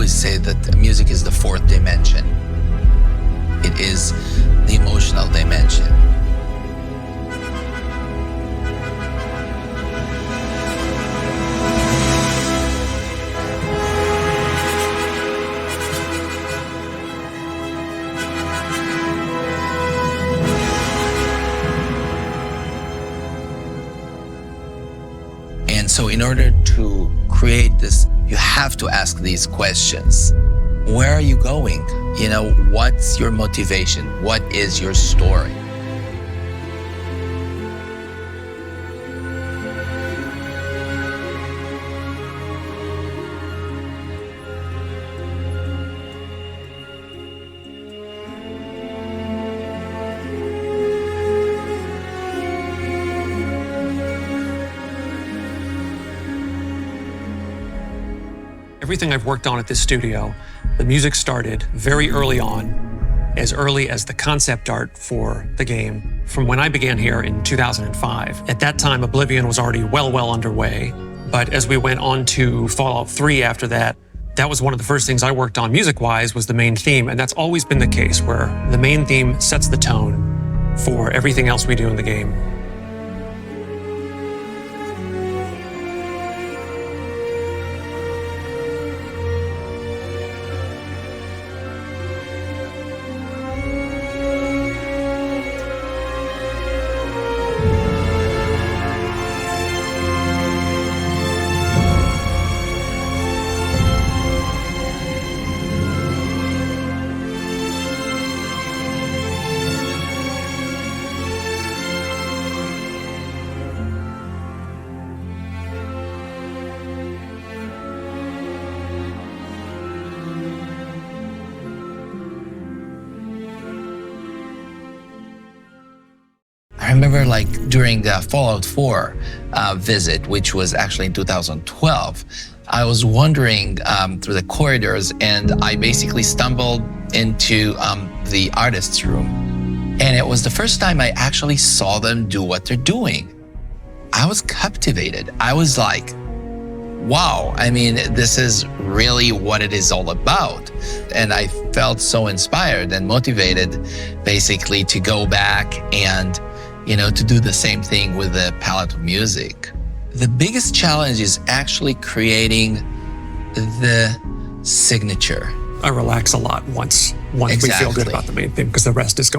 always say that music is the fourth dimension. It is the emotional dimension. And so in order to create this, you have to ask these questions. Where are you going? You know, what's your motivation? What is your story? Everything I've worked on at this studio, the music started very early on, as early as the concept art for the game, from when I began here in 2005. At that time, Oblivion was already well underway, but as we went on to Fallout 3 after that, that was one of the first things I worked on music-wise was the main theme, and that's always been the case, where the main theme sets the tone for everything else we do in the game. I remember like during the Fallout 4 visit, which was actually in 2012, I was wandering through the corridors and I basically stumbled into the artist's room. And it was the first time I actually saw them do what they're doing. I was captivated. I was like, wow, I mean, this is really what it is all about. And I felt so inspired and motivated basically to go back and to do the same thing with the palette of music. The biggest challenge is actually creating the signature. I relax a lot once we feel good about the main theme, because the rest is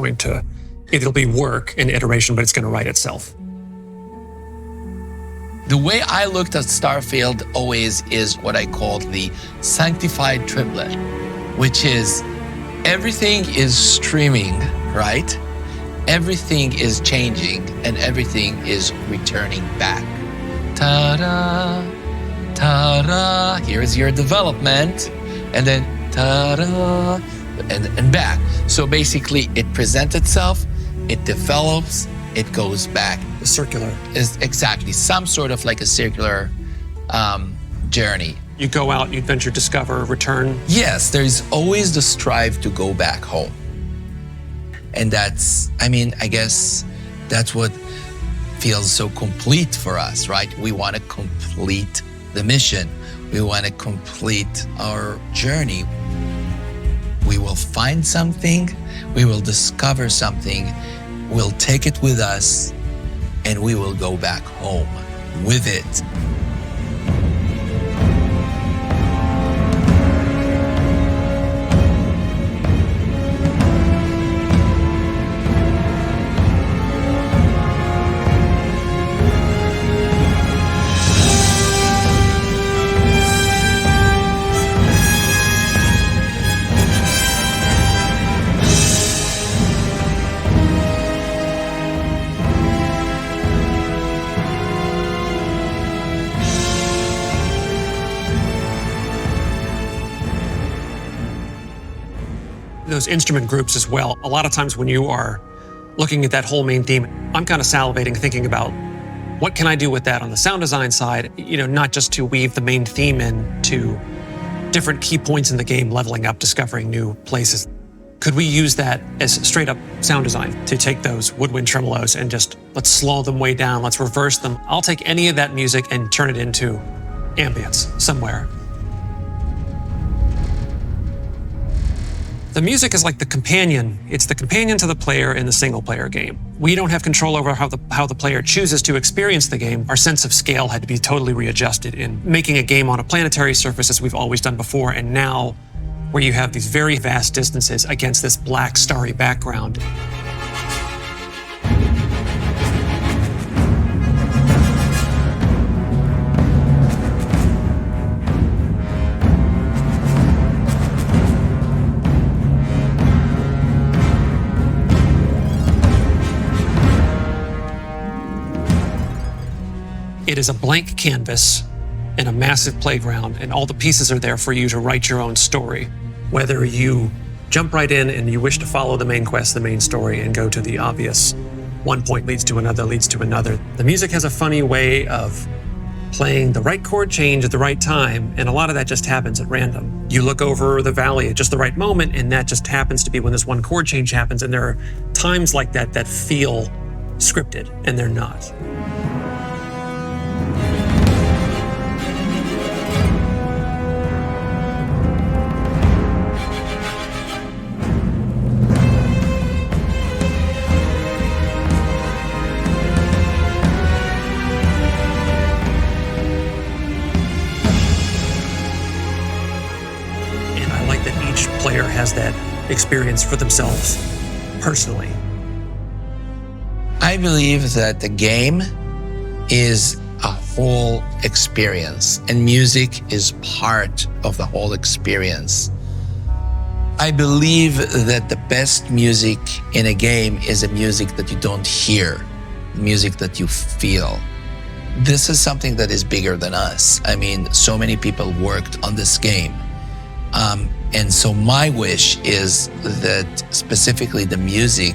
it'll be work and iteration, but it's going to write itself. The way I looked at Starfield always is what I called the sanctified triplet, which is everything is streaming, right? Everything is changing and everything is returning back. Ta-da, ta-da, here's your development. And then ta-da, and back. So basically it presents itself, it develops, it goes back. The circular. Is exactly, some sort of like a circular journey. You go out, you adventure, discover, return. Yes, there's always the strive to go back home. And that's, I guess that's what feels so complete for us, right? We want to complete the mission. We want to complete our journey. We will find something, we will discover something, we'll take it with us, and we will go back home with it. Those instrument groups as well. A lot of times when you are looking at that whole main theme, I'm kind of salivating thinking about what can I do with that on the sound design side, not just to weave the main theme into different key points in the game, leveling up, discovering new places. Could we use that as straight up sound design to take those woodwind tremolos and just let's slow them way down, let's reverse them. I'll take any of that music and turn it into ambience somewhere. The music is like the companion. It's the companion to the player in the single-player game. We don't have control over how the player chooses to experience the game. Our sense of scale had to be totally readjusted in making a game on a planetary surface as we've always done before, and now where you have these very vast distances against this black, starry background. It is a blank canvas and a massive playground, and all the pieces are there for you to write your own story. Whether you jump right in and you wish to follow the main quest, the main story, and go to the obvious, one point leads to another, leads to another. The music has a funny way of playing the right chord change at the right time, and a lot of that just happens at random. You look over the valley at just the right moment, and that just happens to be when this one chord change happens, and there are times like that that feel scripted, and they're not. Player has that experience for themselves personally. I believe that the game is a whole experience, and music is part of the whole experience. I believe that the best music in a game is a music that you don't hear, music that you feel. This is something that is bigger than us. I mean, so many people worked on this game. And so my wish is that specifically the music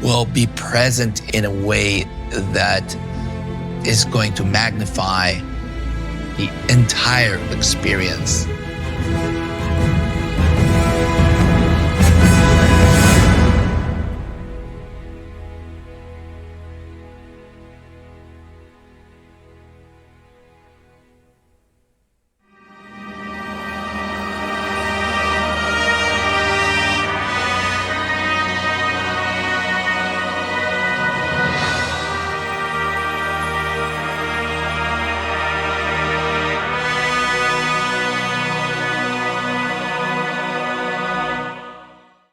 will be present in a way that is going to magnify the entire experience.